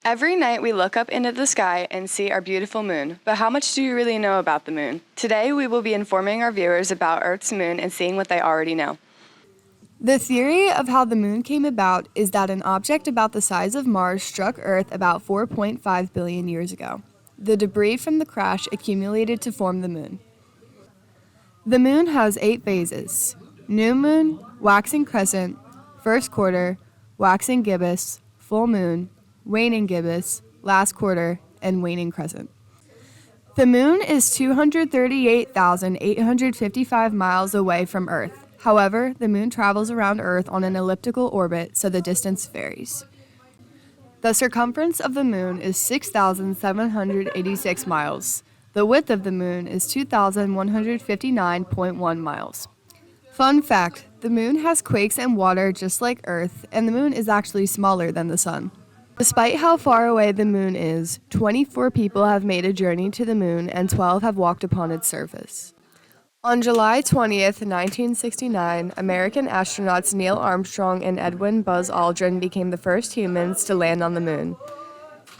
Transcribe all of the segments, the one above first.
Every night we look up into the sky and see our beautiful moon, but how much do you really know about the moon? Today we will be informing our viewers about Earth's moon and seeing what they already know. The theory of how the moon came about is that an object about the size of Mars struck Earth about 4.5 billion years ago. The debris from the crash accumulated to form the moon. The moon has 8 phases: new moon, waxing crescent, first quarter, waxing gibbous, full moon, waning gibbous, last quarter, and waning crescent. The moon is 238,855 miles away from Earth. However, the moon travels around Earth on an elliptical orbit, so the distance varies. The circumference of the moon is 6,786 miles. The width of the moon is 2,159.1 miles. Fun fact, the moon has quakes and water just like Earth, and the moon is actually smaller than the sun. Despite how far away the moon is, 24 people have made a journey to the moon and 12 have walked upon its surface. On July 20th, 1969, American astronauts Neil Armstrong and Edwin Buzz Aldrin became the first humans to land on the moon.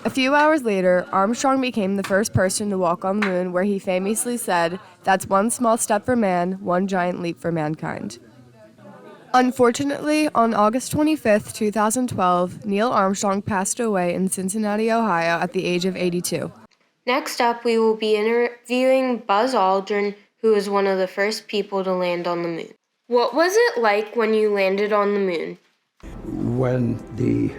A few hours later, Armstrong became the first person to walk on the moon, where he famously said, "That's one small step for man, one giant leap for mankind." Unfortunately, on August 25th, 2012, Neil Armstrong passed away in Cincinnati, Ohio at the age of 82. Next up, we will be interviewing Buzz Aldrin, who was one of the first people to land on the moon. What was it like when you landed on the moon? When the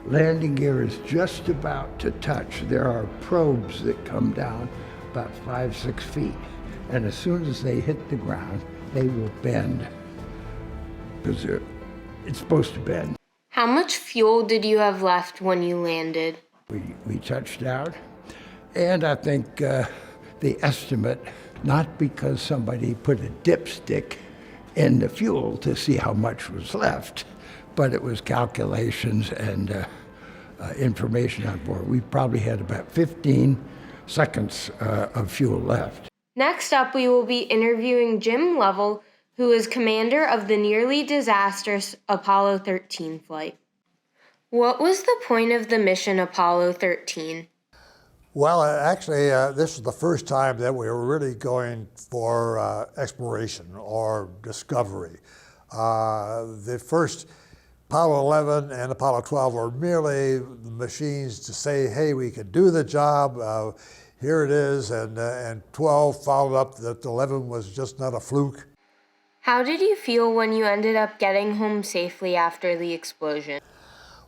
landing gear is just about to touch, there are probes that come down about 5-6 feet. And as soon as they hit the ground, they will bend, because it's supposed to bend. How much fuel did you have left when you landed? We touched out, and I think the estimate, not because somebody put a dipstick in the fuel to see how much was left, but it was calculations and information on board. We probably had about 15 seconds of fuel left. Next up, we will be interviewing Jim Lovell, who is commander of the nearly disastrous Apollo 13 flight. What was the point of the mission Apollo 13? Well, actually, this is the first time that we were really going for exploration or discovery. The first Apollo 11 and Apollo 12 were merely machines to say, hey, we can do the job, here it is, and 12 followed up that 11 was just not a fluke. How did you feel when you ended up getting home safely after the explosion?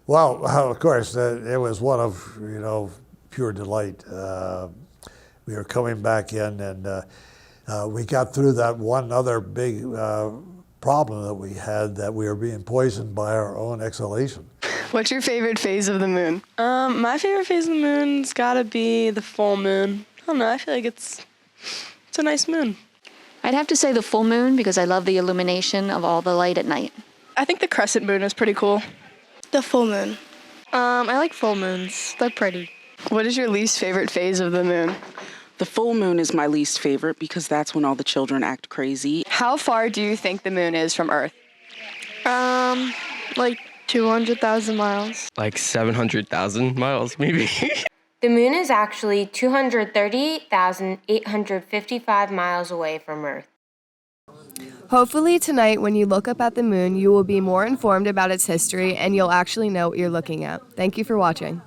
Well, of course, it was one of, pure delight. We were coming back in, and we got through that one other big problem that we had, that we were being poisoned by our own exhalation. What's your favorite phase of the moon? My favorite phase of the moon's gotta be the full moon. I don't know, I feel like it's a nice moon. I'd have to say the full moon, because I love the illumination of all the light at night. I think the crescent moon is pretty cool. The full moon. I like full moons. They're pretty. What is your least favorite phase of the moon? The full moon is my least favorite, because that's when all the children act crazy. How far do you think the moon is from Earth? Like 200,000 miles. Like 700,000 miles, maybe. The moon is actually 238,855 miles away from Earth. Hopefully tonight, when you look up at the moon, you will be more informed about its history and you'll actually know what you're looking at. Thank you for watching.